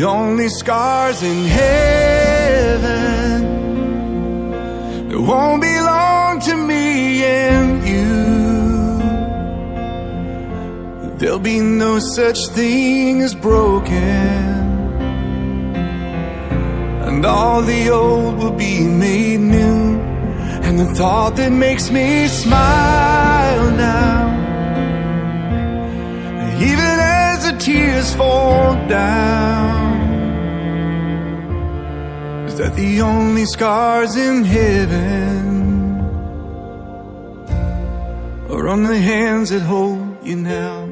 the only scars in heaven that won't belong to me and you. There'll be no such thing as broken, and all the old will be made new. And the thought that makes me smile now, even as the tears fall down, is that the only scars in heaven are on the hands that hold you now.